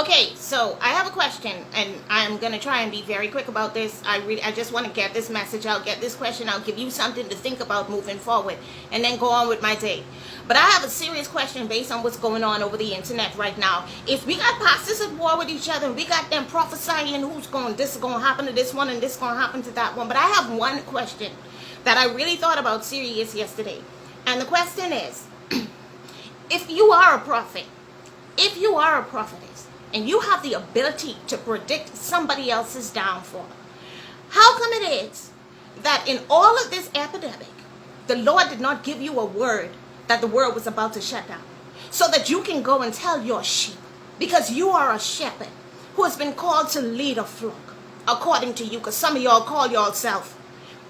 Okay, so I have a question, and I'm gonna try and be very quick about this. I just want to get this message out, get this question out, give you something to think about moving forward, and then go on with my day. But I have a serious question based on what's going on over the internet right now. If we got pastors at war with each other, and we got them prophesying this is going to happen to this one, and this is going to happen to that one. But I have one question that I really thought about serious yesterday, and the question is, if you are a prophet, if you are a prophetess, and you have the ability to predict somebody else's downfall, how come it is that in all of this epidemic, the Lord did not give you a word that the world was about to shut down, so that you can go and tell your sheep, because you are a shepherd who has been called to lead a flock, according to you, because some of y'all call yourself,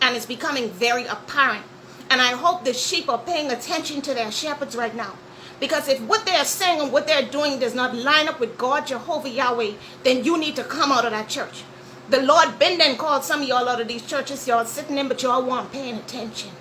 and it's becoming very apparent. And I hope the sheep are paying attention to their shepherds right now. Because if what they're saying and what they're doing does not line up with God, Jehovah Yahweh, then you need to come out of that church. The Lord been then called some of y'all out of these churches. Y'all sitting in, but y'all weren't paying attention.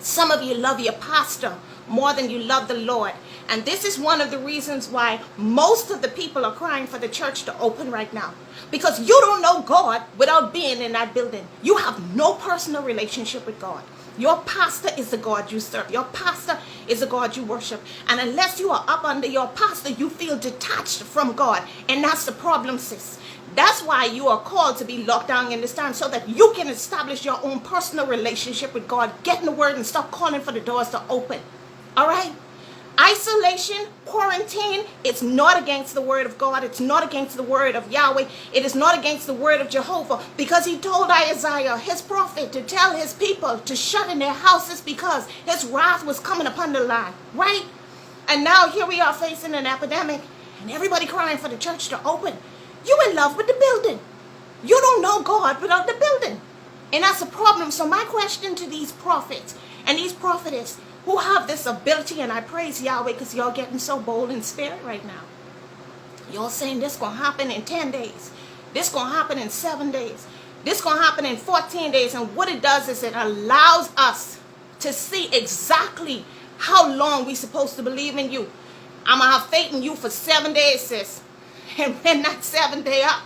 Some of you love your pastor more than you love the Lord. And this is one of the reasons why most of the people are crying for the church to open right now. Because you don't know God without being in that building. You have no personal relationship with God. Your pastor is the God you serve. Your pastor is the God you worship. And unless you are up under your pastor, you feel detached from God. And that's the problem, sis. That's why you are called to be locked down in this time, so that you can establish your own personal relationship with God. Get in the word and stop calling for the doors to open. All right? Isolation, quarantine, it's not against the word of God. It's not against the word of Yahweh. It is not against the word of Jehovah, because he told Isaiah, his prophet, to tell his people to shut in their houses because his wrath was coming upon the land, right? And now here we are facing an epidemic, and everybody crying for the church to open. You in love with the building. You don't know God without the building. And that's a problem. So my question to these prophets and these prophetess who have this ability, and I praise Yahweh because y'all getting so bold in spirit right now. Y'all saying this going to happen in 10 days. This going to happen in 7 days. This going to happen in 14 days. And what it does is it allows us to see exactly how long we supposed to believe in you. I'm going to have faith in you for 7 days, sis. And when that 7th day up,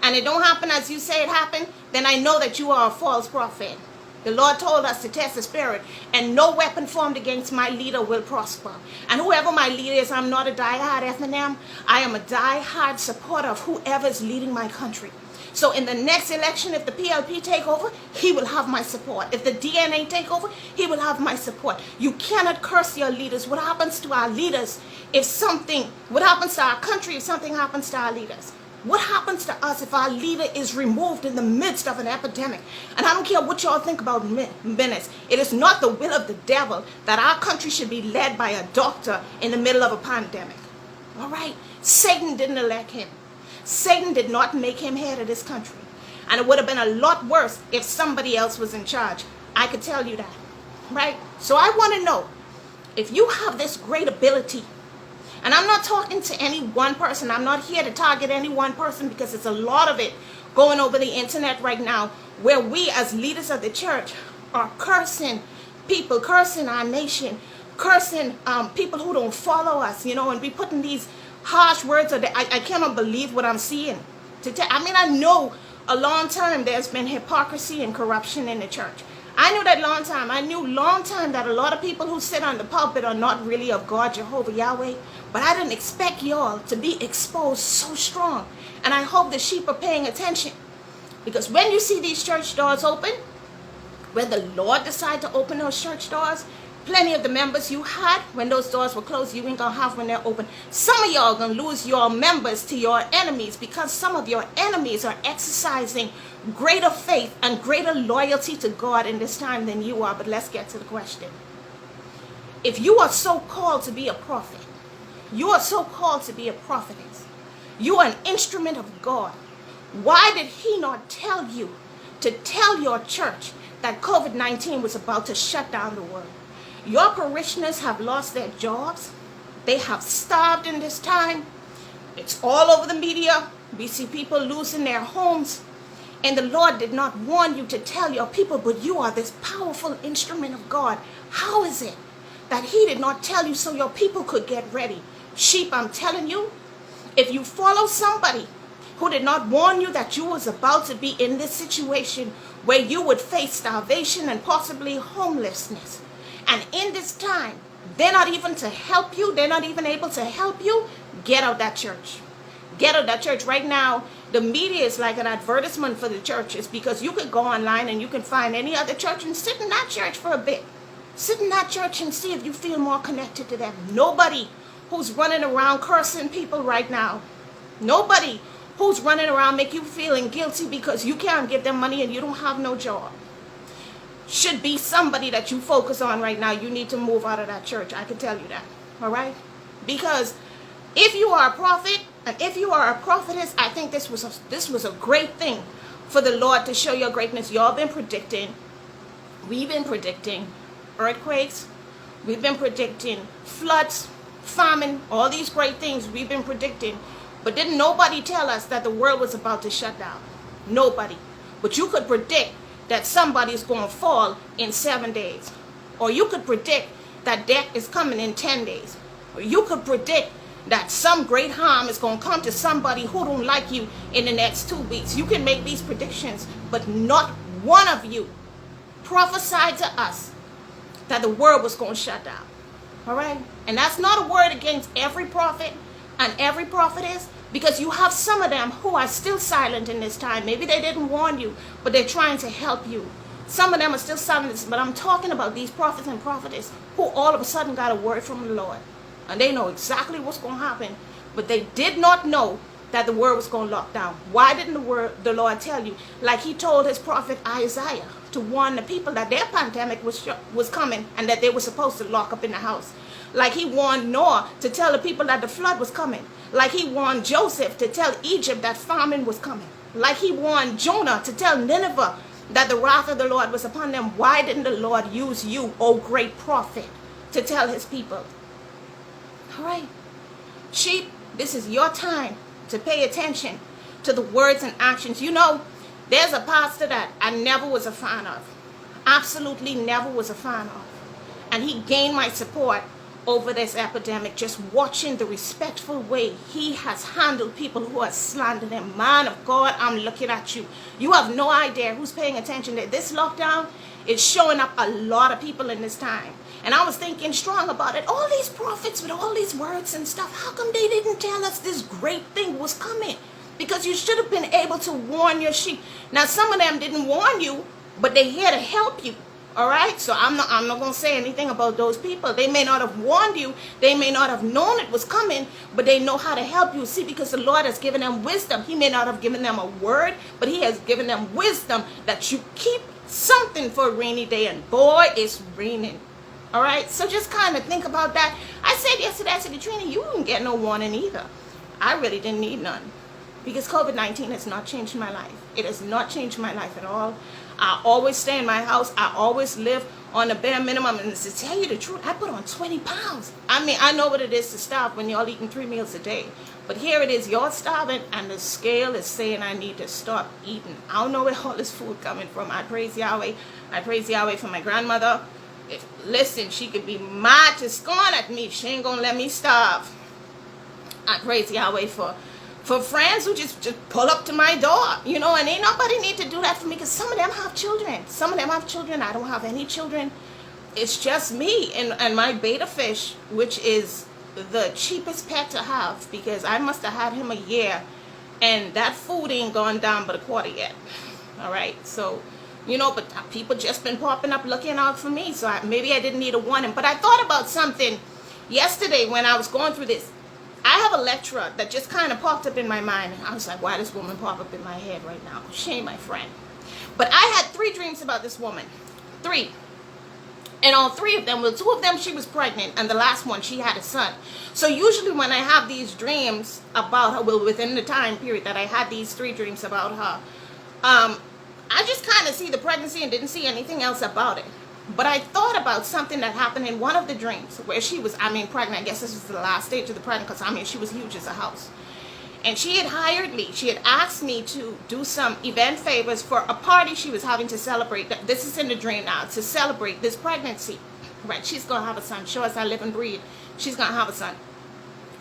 and it don't happen as you say it happened, then I know that you are a false prophet. The Lord told us to test the spirit, and no weapon formed against my leader will prosper. And whoever my leader is, I'm not a die-hard F&M. I am a die-hard supporter of whoever is leading my country. So in the next election, if the PLP take over, he will have my support. If the DNA take over, he will have my support. You cannot curse your leaders. What happens to our leaders what happens to our country if something happens to our leaders? What happens to us if our leader is removed in the midst of an epidemic? And I don't care what y'all think about minutes. It is not the will of the devil that our country should be led by a doctor in the middle of a pandemic. All right? Satan didn't elect him. Satan did not make him head of this country. And it would have been a lot worse if somebody else was in charge. I could tell you that. Right? So I want to know, if you have this great ability, and I'm not talking to any one person. I'm not here to target any one person, because it's a lot of it going over the internet right now, where we as leaders of the church are cursing people, cursing our nation, cursing people who don't follow us, and we putting these harsh words. I cannot believe what I'm seeing. I know a long time there's been hypocrisy and corruption in the church. I knew that long time. I knew long time that a lot of people who sit on the pulpit are not really of God, Jehovah Yahweh. But I didn't expect y'all to be exposed so strong. And I hope the sheep are paying attention. Because when you see these church doors open, when the Lord decide to open those church doors, plenty of the members you had when those doors were closed, you ain't going to have when they're open. Some of y'all going to lose your members to your enemies, because some of your enemies are exercising greater faith and greater loyalty to God in this time than you are. But let's get to the question. If you are so called to be a prophet, you are so called to be a prophetess, you are an instrument of God, why did he not tell you to tell your church that COVID-19 was about to shut down the world? Your parishioners have lost their jobs. They have starved in this time. It's all over the media. We see people losing their homes. And the Lord did not warn you to tell your people, but you are this powerful instrument of God. How is it that he did not tell you so your people could get ready? Sheep, I'm telling you, If you follow somebody who did not warn you that you was about to be in this situation where you would face starvation and possibly homelessness, and in this time, they're not even to help you, they're not even able to help you, get out that church. Get out that church. Right now, the media is like an advertisement for the churches, because you could go online and you can find any other church and sit in that church for a bit. Sit in that church and see if you feel more connected to them. Nobody who's running around cursing people right now. Nobody who's running around make you feeling guilty because you can't give them money and you don't have no job should be somebody that you focus on right now. You need to move out of that church. I can tell you that. All right? Because if you are a prophet and if you are a prophetess, I think this was a great thing for the Lord to show your greatness. Y'all been predicting. We've been predicting earthquakes. We've been predicting floods, famine, all these great things we've been predicting. But didn't nobody tell us that the world was about to shut down? Nobody. But you could predict that somebody's going to fall in 7 days. Or you could predict that death is coming in 10 days. Or you could predict that some great harm is going to come to somebody who don't like you in the next 2 weeks. You can make these predictions, but not one of you prophesied to us that the world was going to shut down. All right? And that's not a word against every prophet and every prophetess, because you have some of them who are still silent in this time. Maybe they didn't warn you, but they're trying to help you. Some of them are still silent, but I'm talking about these prophets and prophetess who all of a sudden got a word from the Lord. And they know exactly what's going to happen, but they did not know that the word was going to lock down. Why didn't the Lord tell you? Like he told his prophet Isaiah to warn the people that their pandemic was coming and that they were supposed to lock up in the house. Like he warned Noah to tell the people that the flood was coming. Like he warned Joseph to tell Egypt that famine was coming. Like he warned Jonah to tell Nineveh that the wrath of the Lord was upon them. Why didn't the Lord use you, O great prophet, to tell his people? All right. Sheep, this is your time to pay attention to the words and actions. You know, there's a pastor that I never was a fan of. Absolutely never was a fan of. And he gained my support over this epidemic, just watching the respectful way he has handled people who are slandering him. Man of God, I'm looking at you. You have no idea who's paying attention to this lockdown. It's showing up a lot of people in this time. And I was thinking strong about it. All these prophets with all these words and stuff, how come they didn't tell us this great thing was coming? Because you should have been able to warn your sheep. Now, some of them didn't warn you, but they're here to help you. All right, so I'm not going to say anything about those people. They may not have warned you. They may not have known it was coming, but they know how to help you. See, because the Lord has given them wisdom. He may not have given them a word, but he has given them wisdom that you keep something for a rainy day. And boy, it's raining. All right, so just kind of think about that. I said yesterday, I said, Katrina, you didn't get no warning either. I really didn't need none, because COVID-19 has not changed my life. It has not changed my life at all. I always stay in my house. I always live on the bare minimum. And to tell you the truth, I put on 20 pounds. I mean, I know what it is to starve when y'all eating 3 meals a day. But here it is, y'all starving, and the scale is saying I need to stop eating. I don't know where all this food coming from. I praise Yahweh. I praise Yahweh for my grandmother. Listen, she could be mad to scorn at me if she ain't going to let me starve. I praise Yahweh for friends who just pull up to my door, you know, and ain't nobody need to do that for me, because some of them have children. Some of them have children. I don't have any children. It's just me and my beta fish, which is the cheapest pet to have, because I must have had him a year, and that food ain't gone down but a quarter yet. All right, so, you know, but people just been popping up looking out for me, so maybe I didn't need a warning. But I thought about something yesterday when I was going through this. I have a lecturer that just kind of popped up in my mind. And I was like, why does this woman pop up in my head right now? She ain't my friend. But I had 3 dreams about this woman. 3. And all 3 of them, well, 2 of them she was pregnant, and the last one she had a son. So usually when I have these dreams about her, well, within the time period that I had these 3 dreams about her, I just kind of see the pregnancy and didn't see anything else about it. But I thought about something that happened in one of the dreams where she was, pregnant. I guess this was the last stage of the pregnant, because, she was huge as a house. And she had hired me. She had asked me to do some event favors for a party she was having to celebrate. This is in the dream now, to celebrate this pregnancy. Right, she's going to have a son. Sure as I live and breathe, she's going to have a son.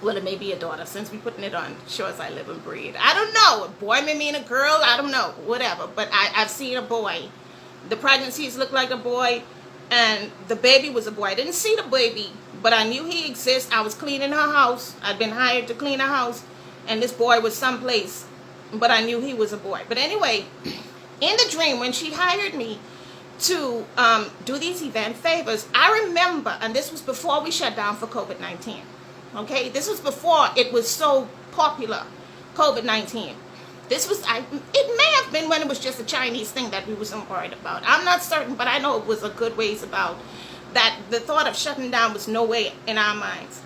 Well, it may be a daughter since we're putting it on Sure as I Live and Breathe. I don't know. A boy may mean a girl. I don't know. Whatever. But I've seen a boy. The pregnancies look like a boy, and the baby was a boy. I didn't see the baby, but I knew he exists. I was cleaning her house. I'd been hired to clean her house, and this boy was someplace, but I knew he was a boy. But anyway, in the dream, when she hired me to do these event favors, I remember, and this was before we shut down for COVID-19. Okay, this was before it was so popular, COVID-19. This was, it may have been when it was just a Chinese thing that we were so worried about. I'm not certain, but I know it was a good ways about that. The thought of shutting down was no way in our minds.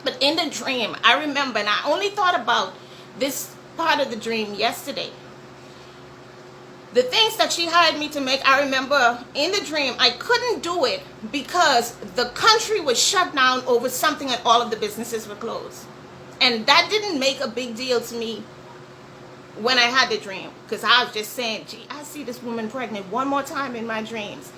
But in the dream, I remember, and I only thought about this part of the dream yesterday. The things that she hired me to make, I remember in the dream, I couldn't do it because the country was shut down over something and all of the businesses were closed. And that didn't make a big deal to me when I had the dream, because I was just saying, gee, I see this woman pregnant one more time in my dreams.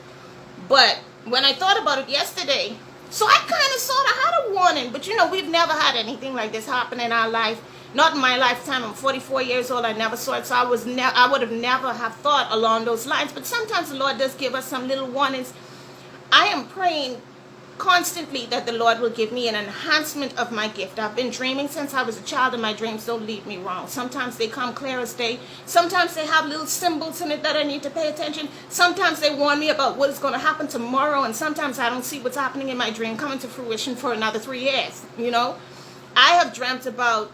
But when I thought about it yesterday, so I kind of sort of had a warning, but you know, we've never had anything like this happen in our life. Not in my lifetime. I'm 44 years old. I never saw it, so I would have never have thought along those lines. But sometimes the Lord does give us some little warnings. I am praying constantly that the Lord will give me an enhancement of my gift. I've been dreaming since I was a child, and my dreams don't lead me wrong. Sometimes they come clear as day. Sometimes they have little symbols in it that I need to pay attention. Sometimes they warn me about what is going to happen tomorrow, and sometimes I don't see what's happening in my dream coming to fruition for another 3 years. You know, I have dreamt about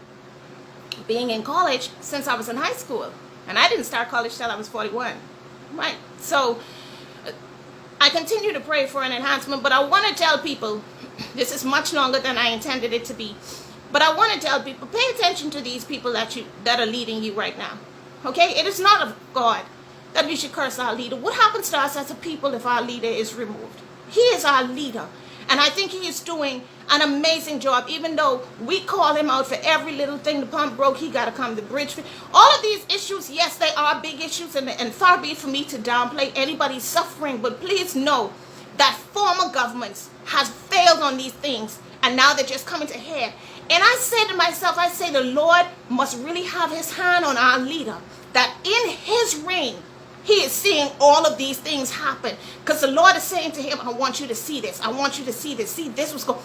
being in college since I was in high school, and I didn't start college till I was 41, right? So I continue to pray for an enhancement, but I want to tell people, this is much longer than I intended it to be, but I want to tell people, pay attention to these people that are leading you right now, okay? It is not of God that we should curse our leader. What happens to us as a people if our leader is removed? He is our leader, and I think he is doing an amazing job. Even though we call him out for every little thing, the pump broke, he got to come to the bridge. All of these issues, yes, they are big issues, and far be it for me to downplay anybody's suffering, but please know that former governments has failed on these things, and now they're just coming to head. And I say to myself, I say the Lord must really have his hand on our leader, that in his reign, he is seeing all of these things happen, because the Lord is saying to him, I want you to see this. I want you to see this. See, this was going.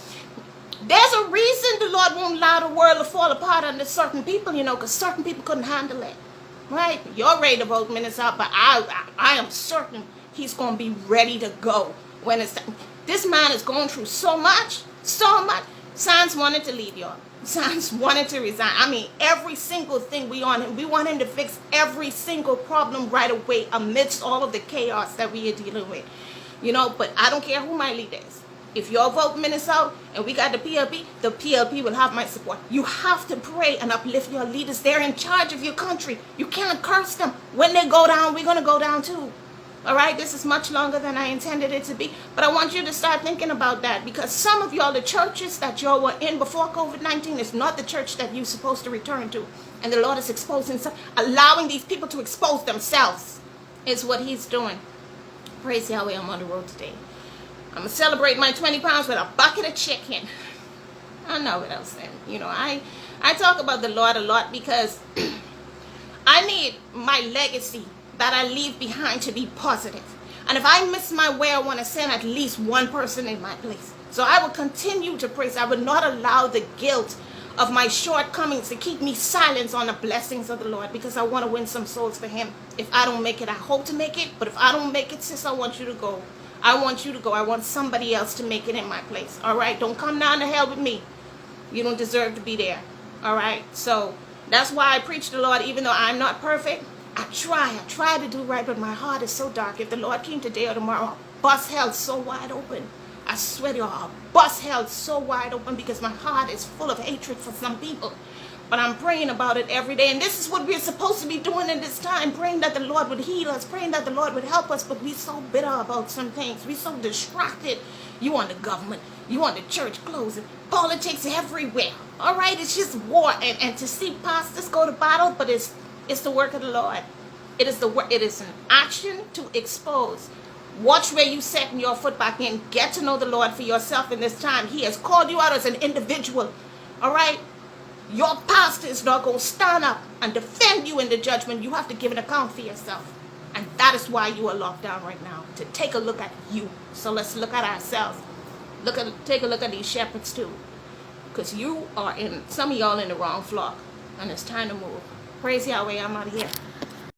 There's a reason the Lord won't allow the world to fall apart under certain people, you know, because certain people couldn't handle it, right? You're ready to vote minutes out, but I am certain he's going to be ready to go when it's time. This man is going through so much, so much. Sans wanted to leave, y'all. Sans wanted to resign. I mean, every single thing we want him to fix every single problem right away amidst all of the chaos that we are dealing with, you know. But I don't care who my leader is. If your vote minutes out and we got the PLP will have my support. You have to pray and uplift your leaders. They're in charge of your country. You can't curse them. When they go down, we're going to go down too. All right, this is much longer than I intended it to be. But I want you to start thinking about that, because some of y'all, the churches that y'all were in before COVID-19 is not the church that you're supposed to return to. And the Lord is exposing, allowing these people to expose themselves is what he's doing. Praise Yahweh, I'm on the road today. I'm going to celebrate my 20 pounds with a bucket of chicken. I know what I'm saying. You know, I talk about the Lord a lot because I need my legacy that I leave behind to be positive. And if I miss my way, I want to send at least one person in my place. So I will continue to praise. I would not allow the guilt of my shortcomings to keep me silent on the blessings of the Lord, because I want to win some souls for him. If I don't make it, I hope to make it. But if I don't make it, sis, I want you to go. I want you to go. I want somebody else to make it in my place. All right? Don't come down to hell with me. You don't deserve to be there. All right? So that's why I preach the Lord, even though I'm not perfect. I try to do right, but my heart is so dark. If the Lord came today or tomorrow, I'll bust hell so wide open. I swear to you, I'll bust hell so wide open, because my heart is full of hatred for some people. But I'm praying about it every day. And this is what we're supposed to be doing in this time. Praying that the Lord would heal us. Praying that the Lord would help us. But we're so bitter about some things. We're so distracted. You want the government. You want the church closing. Politics everywhere. All right? It's just war. And to see pastors go to battle. But it's the work of the Lord. It is an action to expose. Watch where you setting your foot back in. Get to know the Lord for yourself in this time. He has called you out as an individual. All right? Your pastor is not going to stand up and defend you in the judgment. You have to give an account for yourself. And that is why you are locked down right now, to take a look at you. So let's look at ourselves. Take a look at these shepherds too. Because some of y'all in the wrong flock. And it's time to move. Praise Yahweh, I'm out of here.